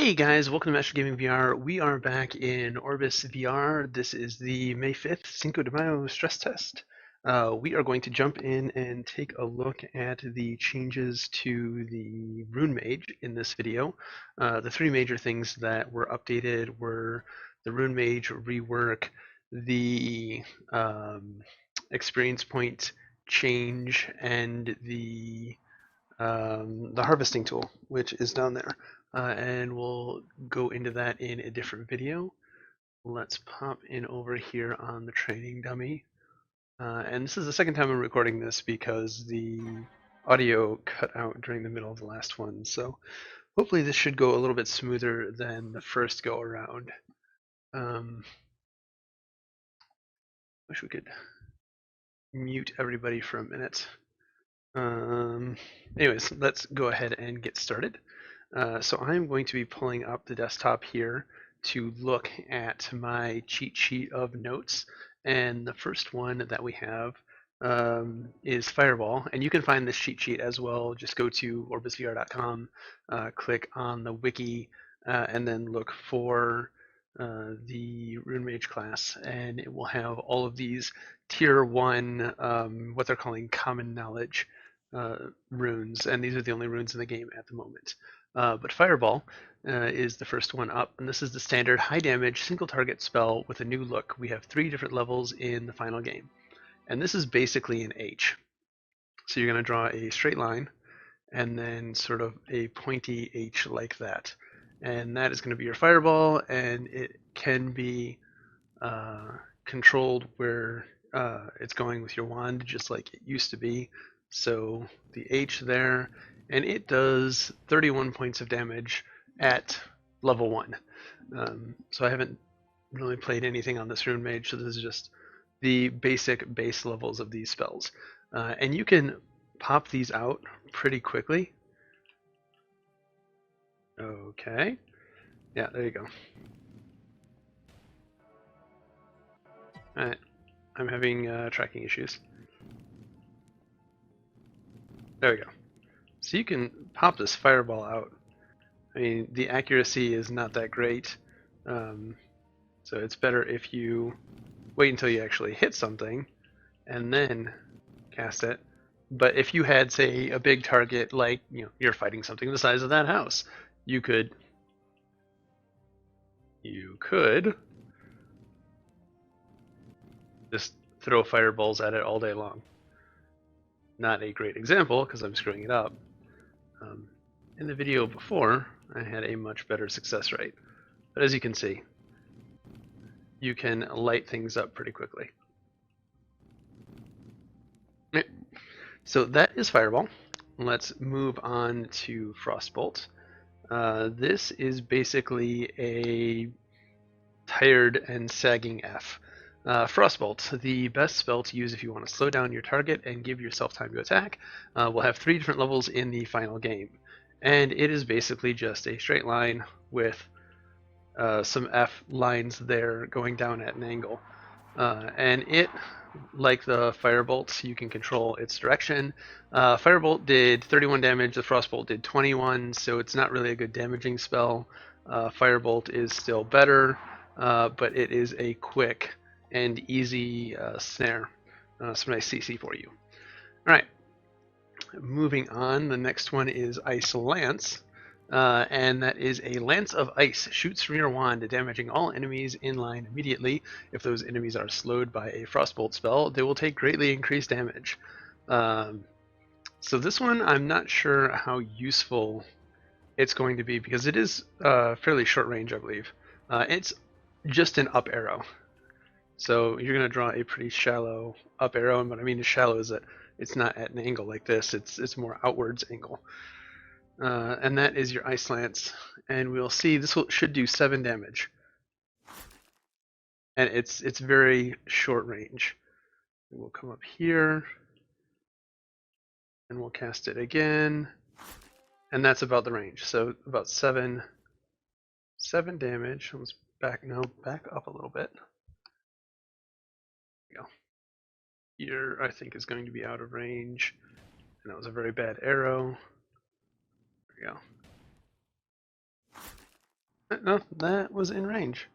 Hey guys, welcome to Master Gaming VR. We are back in Orbus VR. This is the May 5th Cinco de Mayo stress test. We are going to jump in and take a look at the changes to the Runemage in this video. The three major things that were updated were the Runemage rework, the experience point change, and the harvesting tool, which is down there. And we'll go into that in a different video. Let's pop in over here on the training dummy. And this is the second time I'm recording this because the audio cut out during the middle of the last one. So hopefully this should go a little bit smoother than the first go around. Wish we could mute everybody for a minute. Anyways, let's go ahead and get started. So I'm going to be pulling up the desktop here to look at my cheat sheet of notes. And the first one that we have is Fireball. And you can find this cheat sheet as well. Just go to orbusvr.com, click on the wiki, and then look for the Runemage class. And it will have all of these tier 1, what they're calling common knowledge runes. And these are the only runes in the game at the moment. But Fireball is the first one up, and this is the standard high damage single target spell with a new look. We have 3 different levels in the final game, and this is basically an H. So you're going to draw a straight line and then sort of a pointy H like that, and that is going to be your Fireball, and it can be controlled where it's going with your wand just like it used to be. So the H there, and it does 31 points of damage at level 1. So I haven't really played anything on this Runemage, so this is just the basic base levels of these spells. And you can pop these out pretty quickly. Okay. Yeah, there you go. Alright. I'm having tracking issues. There we go. So you can pop this Fireball out. I mean, the accuracy is not that great, so it's better if you wait until you actually hit something and then cast it. But if you had, say, a big target, like you're fighting something the size of that house, you could just throw fireballs at it all day long. Not a great example because I'm screwing it up. In the video before, I had a much better success rate. But as you can see, you can light things up pretty quickly. So that is Fireball. Let's move on to Frostbolt. This is basically a tired and sagging F. Frostbolt, the best spell to use if you want to slow down your target and give yourself time to attack. We'll have 3 different levels in the final game. And it is basically just a straight line with some F lines there going down at an angle. And it, like the Firebolt, you can control its direction. Firebolt did 31 damage, the Frostbolt did 21, so it's not really a good damaging spell. Firebolt is still better, but it is a quick and easy snare. Some nice CC for you. Alright, moving on, the next one is Isil Ants. And that is a Lance of Ice. Shoots from your wand, damaging all enemies in line immediately. If those enemies are slowed by a Frostbolt spell, they will take greatly increased damage. So this one, I'm not sure how useful it's going to be because it is fairly short range, I believe. It's just an up arrow. So you're going to draw a pretty shallow up arrow, and what I mean is shallow is that it's not at an angle like this, it's more outwards angle. And that is your Ice Lance, and we'll see this should do 7 damage. And it's very short range. We'll come up here, and we'll cast it again, and that's about the range. So about 7 damage. Let's back up a little bit. There we go. Here, I think, is going to be out of range, and that was a very bad arrow. There we go. No, that was in range.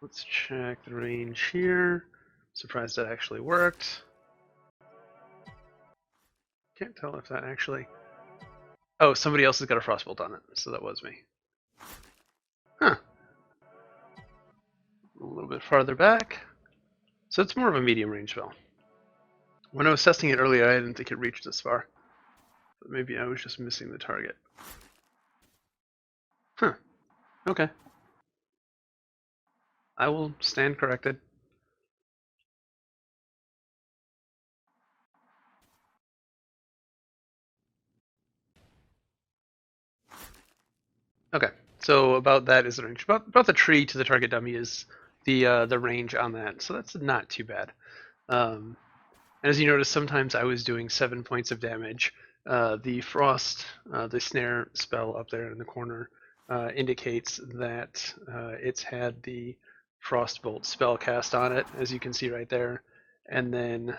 Let's check the range here. Surprised that actually worked. Can't tell if that actually... Oh, somebody else has got a frostbolt on it, so that was me. Huh. A little bit farther back. So it's more of a medium range spell. When I was testing it earlier, I didn't think it reached this far. But maybe I was just missing the target. Huh. Okay. I will stand corrected. Okay. So about that is the range. About the tree to the target dummy is the range on that. So that's not too bad. And as you notice, sometimes I was doing 7 points of damage. The frost, the snare spell up there in the corner, indicates that it's had the frostbolt spell cast on it, as you can see right there. And then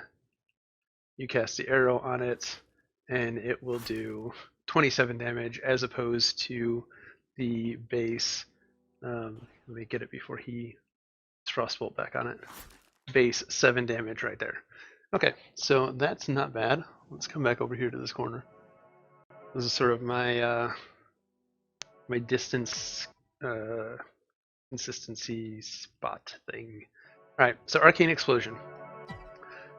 you cast the arrow on it, and it will do 27 damage as opposed to the base. Let me get it before he frostbolt back on it. Base 7 damage right there. Okay, so that's not bad. Let's come back over here to this corner. This is sort of my my distance consistency spot thing. All right, so Arcane Explosion.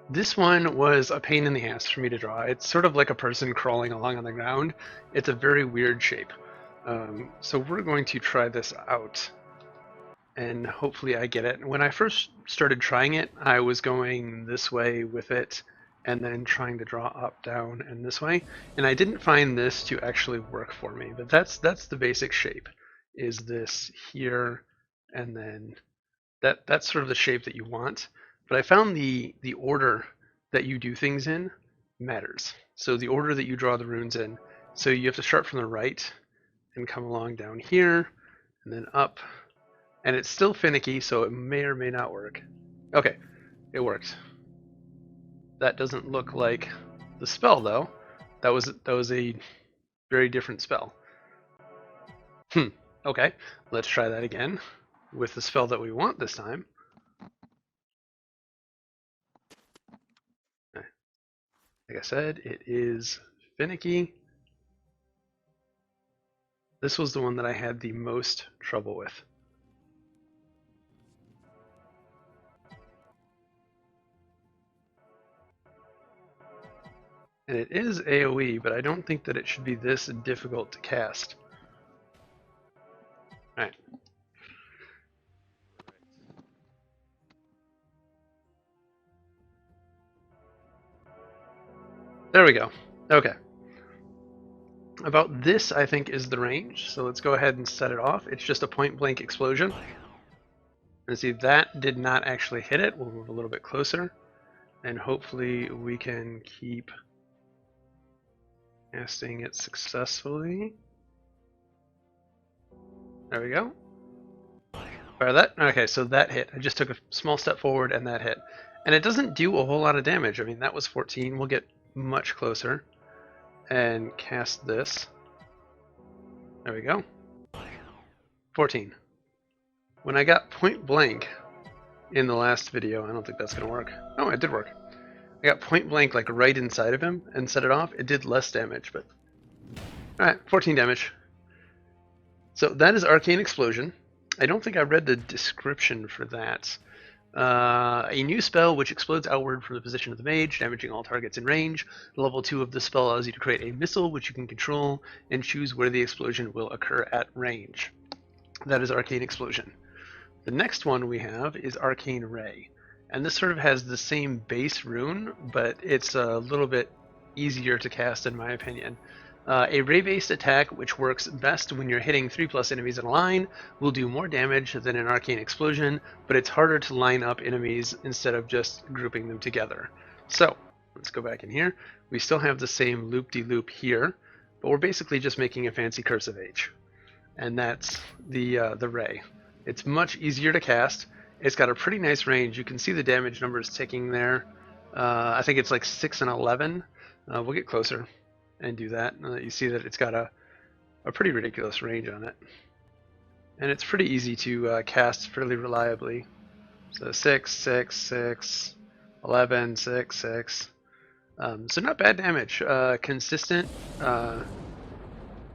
This one was a pain in the ass for me to draw. It's sort of like a person crawling along on the ground. It's a very weird shape. So we're going to try this out, and hopefully I get it. When I first started trying it, I was going this way with it, and then trying to draw up, down, and this way. And I didn't find this to actually work for me, but that's the basic shape, is this here, and then that's sort of the shape that you want. But I found the order that you do things in matters. So the order that you draw the runes in. So you have to start from the right and come along down here, and then up. And it's still finicky, so it may or may not work. Okay, it worked. That doesn't look like the spell, though. That was a very different spell. Okay, let's try that again with the spell that we want this time. Like I said, it is finicky. This was the one that I had the most trouble with. And it is AoE, but I don't think that it should be this difficult to cast. Alright. There we go. Okay. About this, I think, is the range. So let's go ahead and set it off. It's just a point-blank explosion. And see, that did not actually hit it. We'll move a little bit closer. And hopefully we can keep casting it successfully. There we go. Fire that. Okay, so that hit. I just took a small step forward and that hit. And it doesn't do a whole lot of damage. I mean, that was 14. We'll get much closer and cast this. There we go. 14. When I got point blank in the last video, I don't think that's going to work. Oh, it did work. I got point blank like right inside of him and set it off. It did less damage, but... Alright, 14 damage. So that is Arcane Explosion. I don't think I read the description for that. A new spell which explodes outward from the position of the mage, damaging all targets in range. Level 2 of this spell allows you to create a missile which you can control and choose where the explosion will occur at range. That is Arcane Explosion. The next one we have is Arcane Array. And this sort of has the same base rune, but it's a little bit easier to cast in my opinion. A ray-based attack, which works best when you're hitting 3+ enemies in a line, will do more damage than an Arcane Explosion, but it's harder to line up enemies instead of just grouping them together. So, let's go back in here. We still have the same loop-de-loop here, but we're basically just making a fancy Curse of Age. And that's the ray. It's much easier to cast. It's got a pretty nice range. You can see the damage numbers ticking there. I think it's like 6 and 11. We'll get closer and do that. You see that it's got a pretty ridiculous range on it. and it's pretty easy to cast fairly reliably. So 6, 6, 6, 11, 6, 6. So not bad damage. Consistent,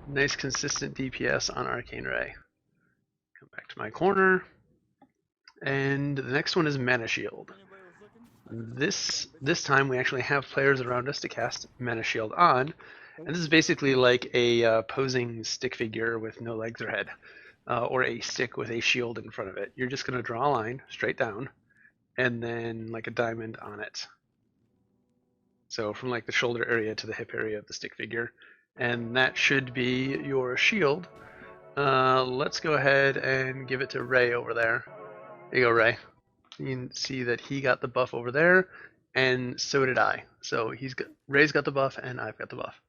nice consistent DPS on Arcane Array. Come back to my corner. And the next one is Menace Shield. This time we actually have players around us to cast Menace Shield on. And this is basically like a posing stick figure with no legs or head. Or a stick with a shield in front of it. You're just going to draw a line straight down and then like a diamond on it. So from like the shoulder area to the hip area of the stick figure. And that should be your shield. Let's go ahead and give it to Ray over there. There you go, Ray. You can see that he got the buff over there, and so did I. So Ray's got the buff, and I've got the buff.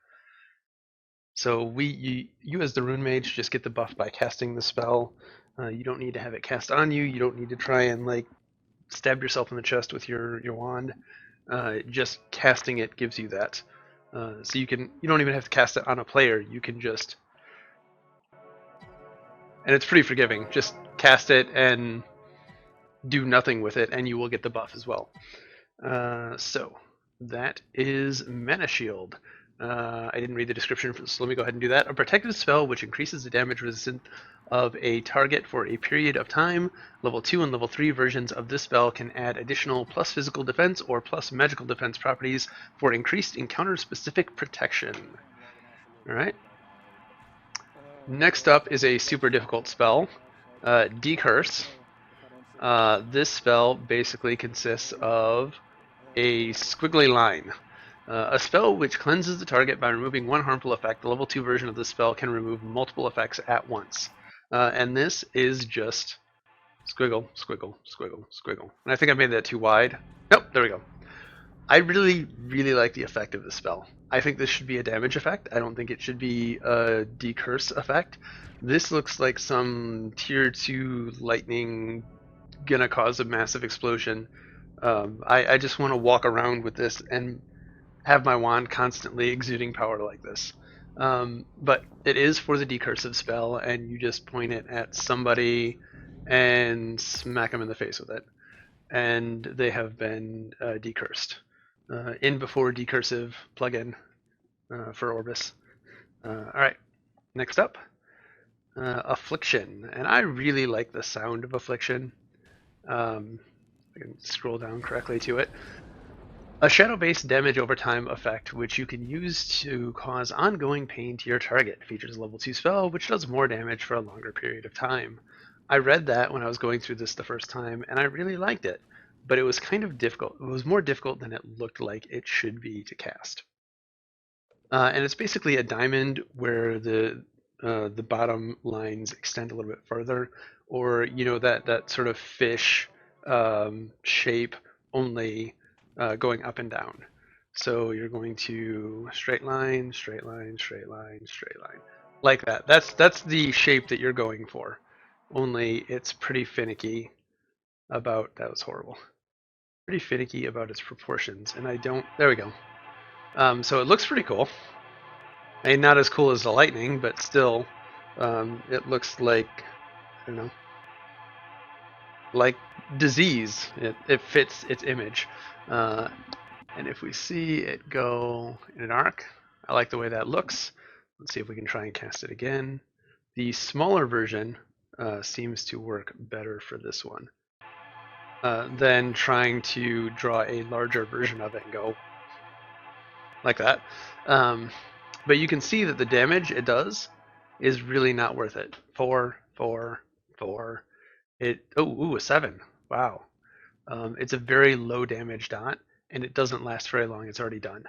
So you as the Runemage just get the buff by casting the spell. You don't need to have it cast on you. You don't need to try and like stab yourself in the chest with your wand. Just casting it gives you that. So you don't even have to cast it on a player. You can just, and it's pretty forgiving. Just cast it and do nothing with it, and you will get the buff as well. So that is Menace Shield. I didn't read the description, so let me go ahead and do that. A protective spell which increases the damage resistance of a target for a period of time. Level 2 and level 3 versions of this spell can add additional plus physical defense or plus magical defense properties for increased encounter-specific protection. Alright. Next up is a super difficult spell, Decurse. This spell basically consists of a squiggly line. A spell which cleanses the target by removing one harmful effect. The level 2 version of this spell can remove multiple effects at once. And this is just squiggle, squiggle, squiggle, squiggle. And I think I made that too wide. Nope, there we go. I really, really like the effect of this spell. I think this should be a damage effect. I don't think it should be a decurse effect. This looks like some tier 2 lightning gonna cause a massive explosion. I just want to walk around with this and have my wand constantly exuding power like this. But it is for the decursive spell, and you just point it at somebody and smack them in the face with it. And they have been decursed. In before decursive plugin for Orbus. Alright, next up. Affliction. And I really like the sound of Affliction. I can scroll down correctly to it. A shadow-based damage over time effect, which you can use to cause ongoing pain to your target. Features a level 2 spell, which does more damage for a longer period of time. I read that when I was going through this the first time, and I really liked it, but it was kind of difficult. It was more difficult than it looked like it should be to cast. And it's basically a diamond where the bottom lines extend a little bit further, or that sort of fish shape, only going up and down. So you're going to straight line, straight line, straight line, straight line, like that. That's the shape that you're going for. Only it's pretty finicky about, that was horrible. Pretty finicky about its proportions, and I don't. There we go. So it looks pretty cool. I mean, not as cool as the lightning, but still, it looks like, I don't know, like disease. It fits its image. And if we see it go in an arc, I like the way that looks. Let's see if we can try and cast it again. The smaller version seems to work better for this one than trying to draw a larger version of it and go like that. But you can see that the damage it does is really not worth it. 4, 4, 4. A 7. Wow. It's a very low damage dot, and it doesn't last very long. It's already done.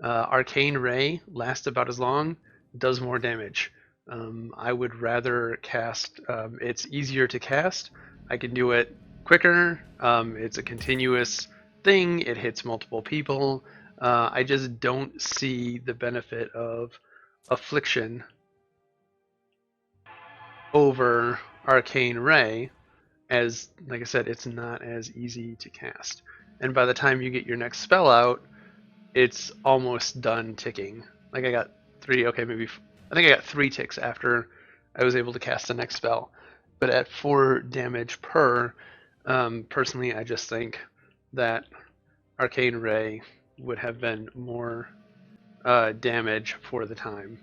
Arcane Array lasts about as long, does more damage. I would rather cast, it's easier to cast. I can do it quicker. It's a continuous thing. It hits multiple people. I just don't see the benefit of Affliction over Arcane Array, as, like I said, it's not as easy to cast. And by the time you get your next spell out, it's almost done ticking. Like I got 3, okay, maybe, I think I got 3 ticks after I was able to cast the next spell. But at 4 damage per, personally, I just think that Arcane Array would have been more damage for the time.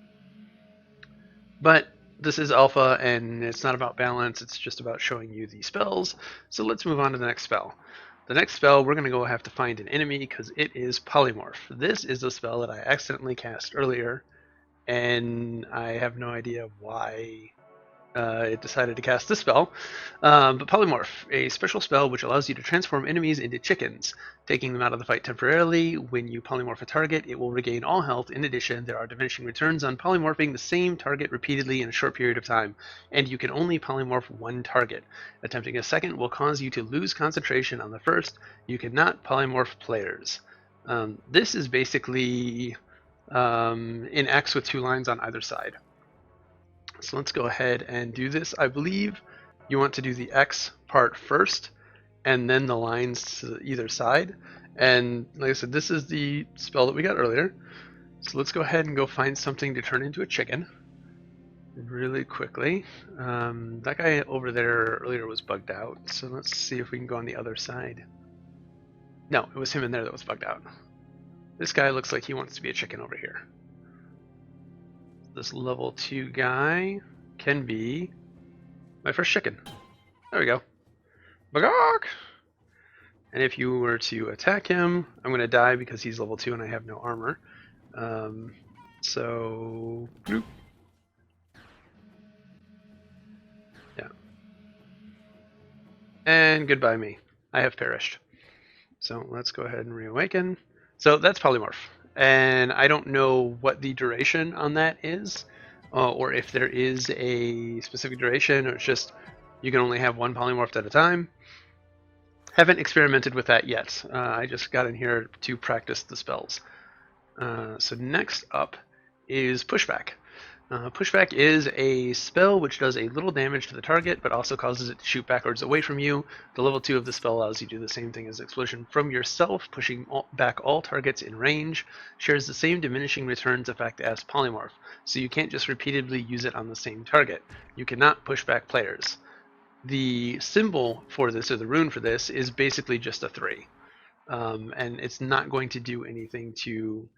But this is alpha, and it's not about balance, it's just about showing you the spells. So let's move on to the next spell. The next spell, we're going to go have to find an enemy because it is Polymorph. This is a spell that I accidentally cast earlier, and I have no idea why it decided to cast this spell. But Polymorph, a special spell which allows you to transform enemies into chickens, taking them out of the fight temporarily. When you polymorph a target, it will regain all health. In addition, there are diminishing returns on polymorphing the same target repeatedly in a short period of time, and you can only polymorph one target. Attempting a second will cause you to lose concentration on the first. You cannot polymorph players. This is basically an X with 2 lines on either side. So let's go ahead and do this. I believe you want to do the X part first and then the lines to either side. And like I said, this is the spell that we got earlier. So let's go ahead and go find something to turn into a chicken really quickly. That guy over there earlier was bugged out. So let's see if we can go on the other side. No, it was him in there that was bugged out. This guy looks like he wants to be a chicken over here. This level 2 guy can be my first chicken. There we go. Bagok! And if you were to attack him, I'm going to die because he's level 2 and I have no armor. So, bloop. Yeah. And goodbye me. I have perished. So let's go ahead and reawaken. So that's Polymorph. And I don't know what the duration on that is, or if there is a specific duration, or it's just you can only have one polymorph at a time. Haven't experimented with that yet. I just got in here to practice the spells. So next up is Pushback. Pushback is a spell which does a little damage to the target, but also causes it to shoot backwards away from you. The level 2 of the spell allows you to do the same thing as Explosion from yourself, pushing back all targets in range. Shares the same diminishing returns effect as Polymorph, so you can't just repeatedly use it on the same target. You cannot push back players. The symbol for this, or the rune for this, is basically just a 3. And it's not going to do anything to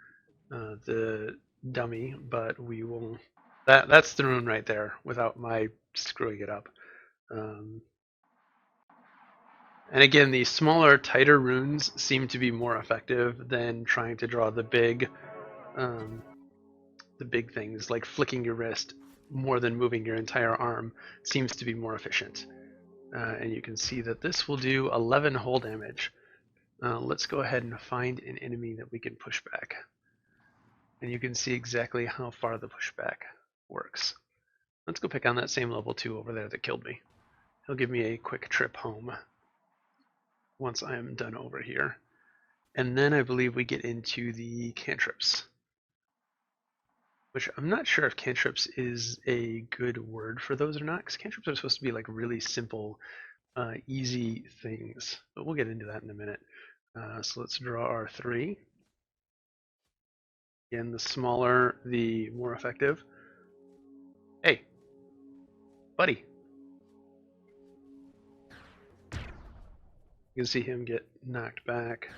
the dummy, but we will... That's the rune right there, without my screwing it up. And again, the smaller, tighter runes seem to be more effective than trying to draw the big things, like flicking your wrist more than moving your entire arm seems to be more efficient. And you can see that this will do 11 whole damage. Let's go ahead and find an enemy that we can push back. And you can see exactly how far the pushback works. Let's go pick on that same level 2 over there that killed me. He'll give me a quick trip home once I am done over here. And then I believe we get into the cantrips, which I'm not sure if cantrips is a good word for those or not, because cantrips are supposed to be like really simple, easy things. But we'll get into that in a minute. So let's draw our 3. Again, the smaller, the more effective. Hey, buddy. You can see him get knocked back.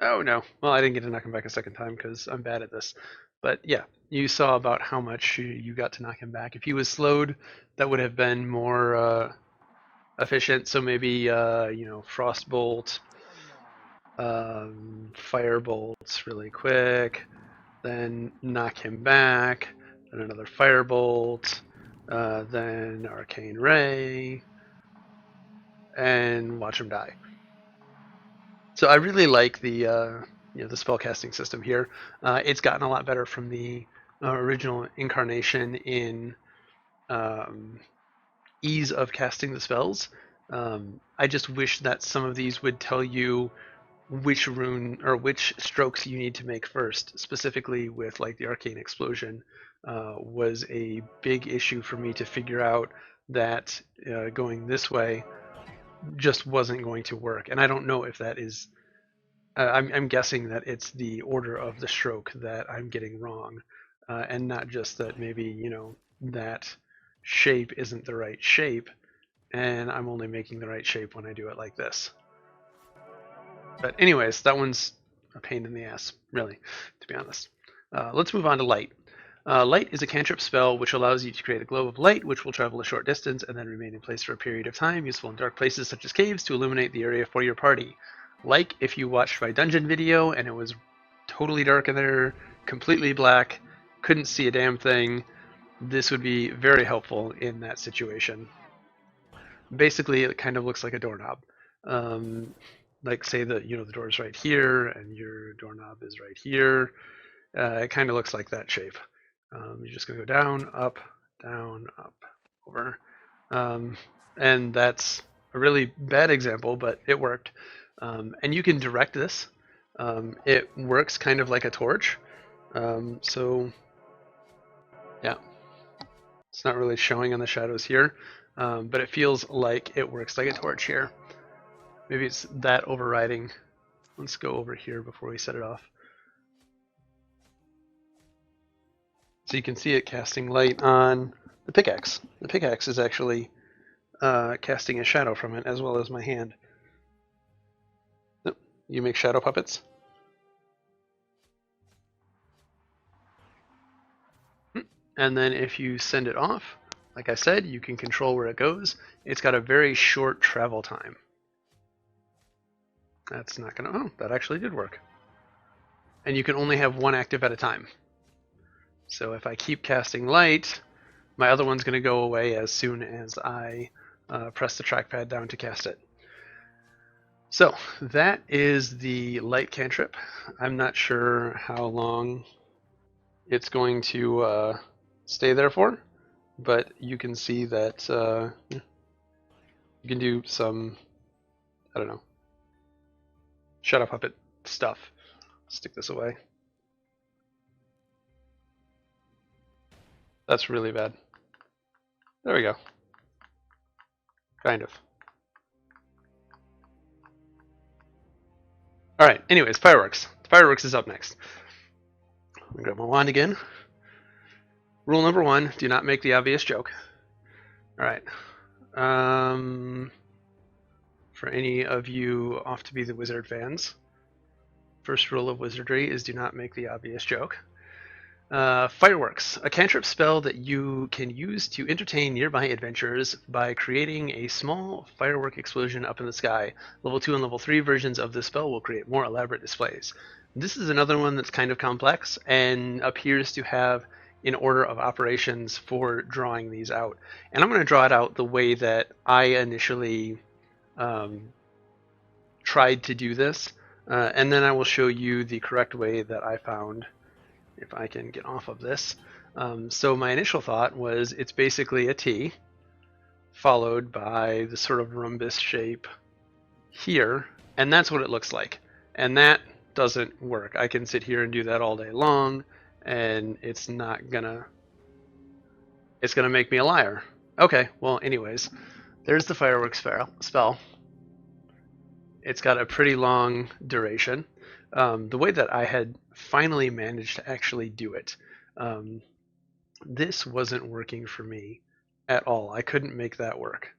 Oh no. Well, I didn't get to knock him back a second time because I'm bad at this. But yeah, you saw about how much you got to knock him back. If he was slowed, that would have been more efficient. So maybe, Frostbolt, Firebolts really quick, then knock him back, then another Firebolt, then Arcane Array, and watch him die. So I really like the the spellcasting system here. It's gotten a lot better from the original incarnation in ease of casting the spells. I just wish that some of these would tell you which rune or which strokes you need to make first. Specifically with like the Arcane Explosion was a big issue for me to figure out that going this way just wasn't going to work. And I don't know if that is... I'm guessing that it's the order of the stroke that I'm getting wrong, and not just that maybe, that shape isn't the right shape, and I'm only making the right shape when I do it like this. But anyways, that one's a pain in the ass, really, to be honest. Let's move on to light. Light is a cantrip spell which allows you to create a globe of light which will travel a short distance and then remain in place for a period of time, useful in dark places such as caves to illuminate the area for your party. Like if you watched my dungeon video and it was totally dark in there, completely black, couldn't see a damn thing, this would be very helpful in that situation. Basically, it kind of looks like a doorknob. Like say that the door is right here and your doorknob is right here. It kind of looks like that shape. You're just going to go down, up, over. And that's a really bad example, but it worked. And you can direct this. It works kind of like a torch. So, yeah, it's not really showing on the shadows here, but it feels like it works like a torch here. Maybe it's that overriding. Let's go over here before we set it off. So you can see it casting light on the pickaxe. The pickaxe is actually casting a shadow from it, as well as my hand. You make shadow puppets. And then if you send it off, like I said, you can control where it goes. It's got a very short travel time. That's not gonna, oh, that actually did work. And you can only have one active at a time. So if I keep casting light, my other one's going to go away as soon as I press the trackpad down to cast it. So that is the light cantrip. I'm not sure how long it's going to stay there for, but you can see that you can do some, I don't know, shadow puppet stuff. Stick this away. That's really bad. There we go. Kind of. Alright, anyways, fireworks. Fireworks is up next. I'm going to grab my wand again. Rule number 1, do not make the obvious joke. Alright. For any of you off to be the wizard fans, first rule of wizardry is do not make the obvious joke. Fireworks, a cantrip spell that you can use to entertain nearby adventurers by creating a small firework explosion up in the sky. Level 2 and level 3 versions of this spell will create more elaborate displays. This is another one that's kind of complex and appears to have an order of operations for drawing these out. And I'm going to draw it out the way that I initially tried to do this, and then I will show you the correct way that I found, if I can get off of this. So my initial thought was it's basically a T followed by the sort of rhombus shape here, and that's what it looks like. And that doesn't work. I can sit here and do that all day long, and it's not gonna, it's gonna make me a liar. Okay, well anyways, there's the fireworks spell. It's got a pretty long duration. The way that I had finally managed to actually do it, this wasn't working for me at all. I couldn't make that work.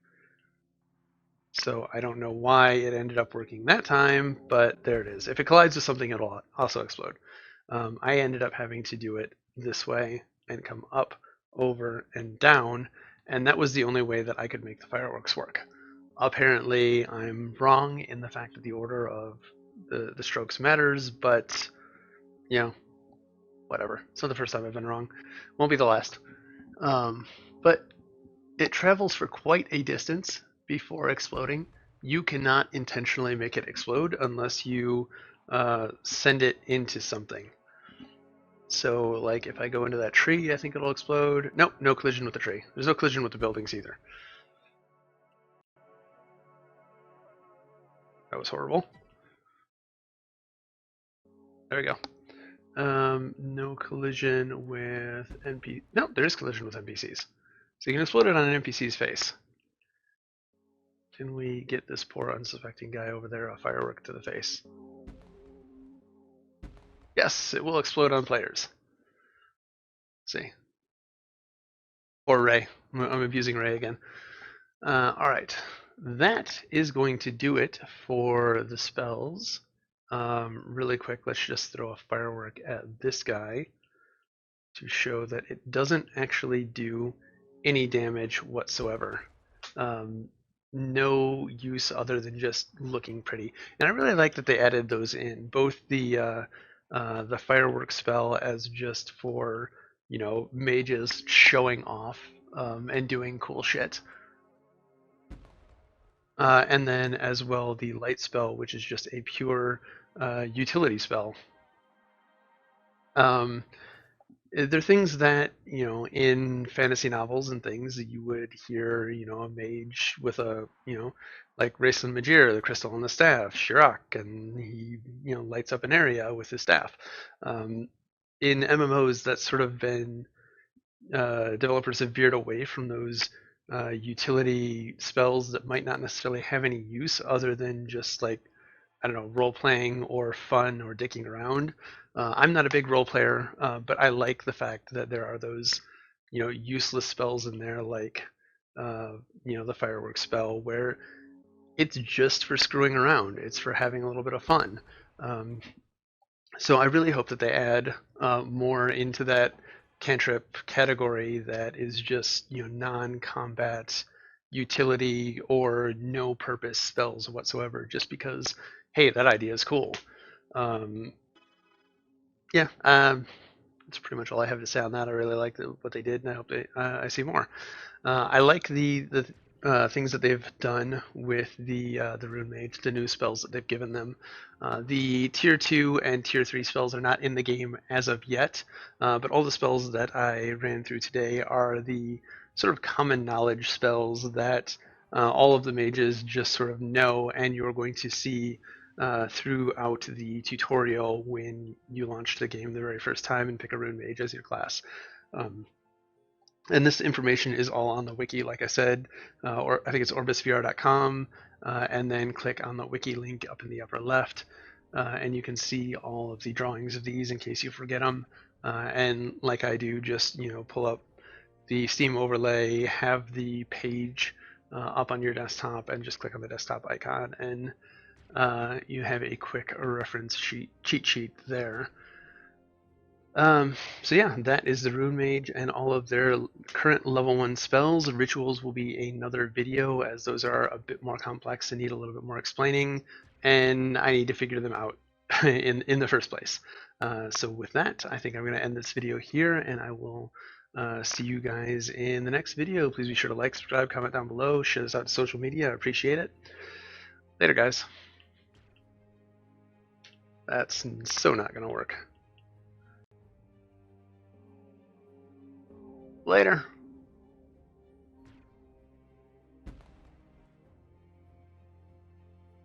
So I don't know why it ended up working that time, but there it is. If it collides with something, it'll also explode. I ended up having to do it this way and come up, over, and down, and that was the only way that I could make the fireworks work. Apparently, I'm wrong in the fact that the order of the strokes matters, but, you know, whatever. It's not the first time I've been wrong. Won't be the last. But it travels for quite a distance before exploding. You cannot intentionally make it explode unless you send it into something. So, like, if I go into that tree, I think it'll explode. Nope, no collision with the tree. There's no collision with the buildings either. That was horrible. There we go. No collision with NPC. No, there is collision with NPCs. So you can explode it on an NPC's face. Can we get this poor unsuspecting guy over there a firework to the face? Yes, it will explode on players. Let's see. Or Ray. I'm abusing Ray again. All right, that is going to do it for the spells. Really quick, let's just throw a firework at this guy to show that it doesn't actually do any damage whatsoever. Um, no use other than just looking pretty. And I really like that they added those in, both the firework spell as just for, you know, mages showing off and doing cool shit. And then as well the light spell, which is just a pure utility spell. Um, they're things that, you know, in fantasy novels and things you would hear, you know, a mage with a, you know, like Raistlin Magir, the crystal and the staff, Shirok, and he, you know, lights up an area with his staff. In MMOs, that's sort of been developers have veered away from those utility spells that might not necessarily have any use other than just like, I don't know, role playing or fun or dicking around. I'm not a big role player, but I like the fact that there are those, you know, useless spells in there, like, you know, the fireworks spell, where it's just for screwing around. It's for having a little bit of fun. Um, so I really hope that they add more into that cantrip category that is just, you know, non-combat utility or no purpose spells whatsoever, just because, hey, that idea is cool. Um, yeah, that's pretty much all I have to say on that. I really like what they did, and I hope I see more. I like the things that they've done with the Runemages, the new spells that they've given them. The tier 2 and tier 3 spells are not in the game as of yet, but all the spells that I ran through today are the sort of common knowledge spells that all of the mages just sort of know, and you're going to see throughout the tutorial when you launch the game the very first time and pick a Runemage as your class. Um, and this information is all on the wiki, like I said, or I think it's orbusvr.com, and then click on the wiki link up in the upper left, and you can see all of the drawings of these in case you forget them. And like I do, just, you know, pull up the Steam overlay, have the page up on your desktop, and just click on the desktop icon, and you have a quick reference cheat sheet there. So yeah, that is the Runemage and all of their current level 1 spells. Rituals will be another video, as those are a bit more complex and need a little bit more explaining, and I need to figure them out in the first place. So with that, I think I'm going to end this video here, and I will see you guys in the next video. Please be sure to like, subscribe, comment down below, share this out to social media. I appreciate it. Later, guys. That's so not going to work. Later.